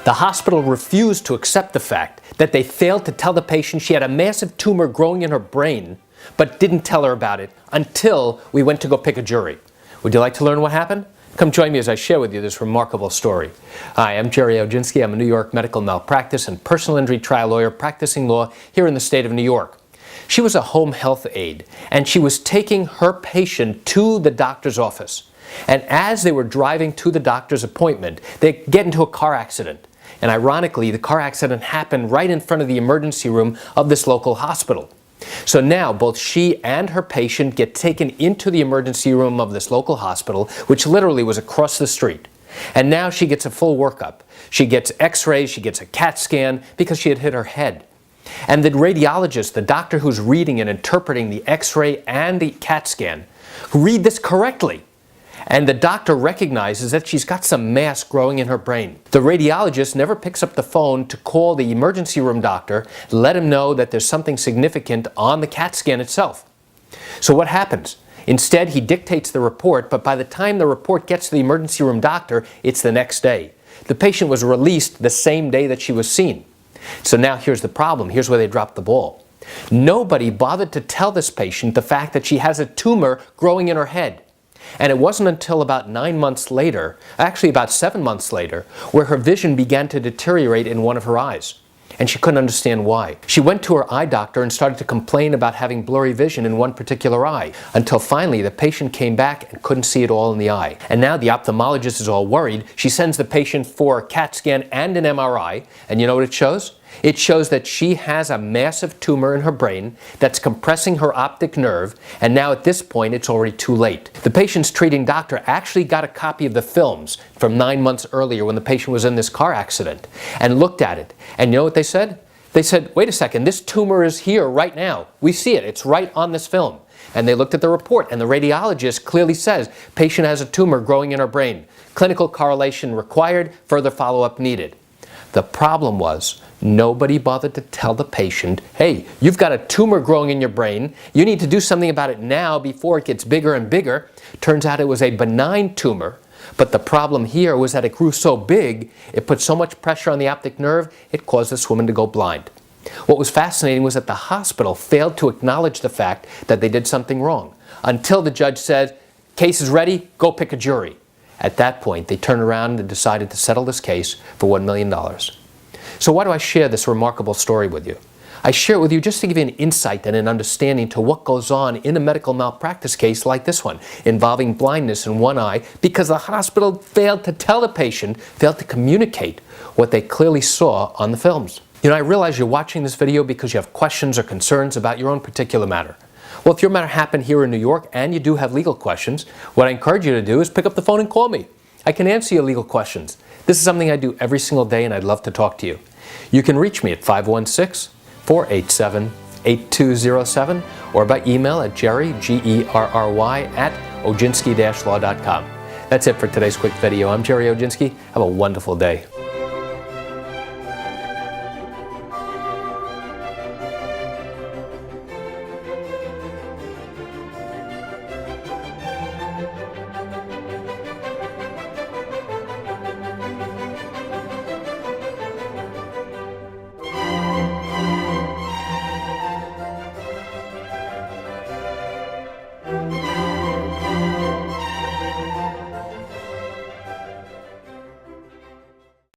The hospital refused to accept the fact that they failed to tell the patient she had a massive tumor growing in her brain, but didn't tell her about it until we went to go pick a jury. Would you like to learn what happened? Come join me as I share with you this remarkable story. Hi, I'm Gerry Oginski. I'm a New York medical malpractice and personal injury trial lawyer practicing law here in the state of New York. She was a home health aide, and she was taking her patient to the doctor's office. And as they were driving to the doctor's appointment, they get into a car accident. And ironically, the car accident happened right in front of the emergency room of this local hospital. So now both she and her patient get taken into the emergency room of this local hospital, which literally was across the street. And now she gets a full workup. She gets x-rays, she gets a CAT scan because she had hit her head. And the radiologist, the doctor who's reading and interpreting the x-ray and the CAT scan, read this correctly. And the doctor recognizes that she's got some mass growing in her brain. The radiologist never picks up the phone to call the emergency room doctor, let him know that there's something significant on the CAT scan itself. So what happens? Instead, he dictates the report, but by the time the report gets to the emergency room doctor, it's the next day. The patient was released the same day that she was seen. So now here's the problem. Here's where they dropped the ball. Nobody bothered to tell this patient the fact that she has a tumor growing in her head. And it wasn't until about 9 months later, actually about 7 months later, where her vision began to deteriorate in one of her eyes. And she couldn't understand why. She went to her eye doctor and started to complain about having blurry vision in one particular eye, until finally the patient came back and couldn't see it all in the eye. And now the ophthalmologist is all worried. She sends the patient for a CAT scan and an MRI, and you know what it shows? It shows that she has a massive tumor in her brain that's compressing her optic nerve, and now at this point it's already too late. The patient's treating doctor actually got a copy of the films from 9 months earlier when the patient was in this car accident and looked at it. And you know what they said? They said, wait a second, this tumor is here right now. We see it. It's right on this film. And they looked at the report, and the radiologist clearly says, patient has a tumor growing in her brain. Clinical correlation required, further follow-up needed. The problem was, nobody bothered to tell the patient, hey, you've got a tumor growing in your brain. You need to do something about it now before it gets bigger and bigger. Turns out it was a benign tumor, but the problem here was that it grew so big, it put so much pressure on the optic nerve, it caused this woman to go blind. What was fascinating was that the hospital failed to acknowledge the fact that they did something wrong, until the judge said, case is ready, go pick a jury. At that point, they turned around and decided to settle this case for $1 million. So why do I share this remarkable story with you? I share it with you just to give you an insight and an understanding to what goes on in a medical malpractice case like this one, involving blindness in one eye, because the hospital failed to tell the patient, failed to communicate what they clearly saw on the films. You know, I realize you're watching this video because you have questions or concerns about your own particular matter. Well, if your matter happened here in New York and you do have legal questions, what I encourage you to do is pick up the phone and call me. I can answer your legal questions. This is something I do every single day, and I'd love to talk to you. You can reach me at 516-487-8207 or by email at Gerry, Gerry, at oginski-law.com. That's it for today's quick video. I'm Gerry Oginski. Have a wonderful day.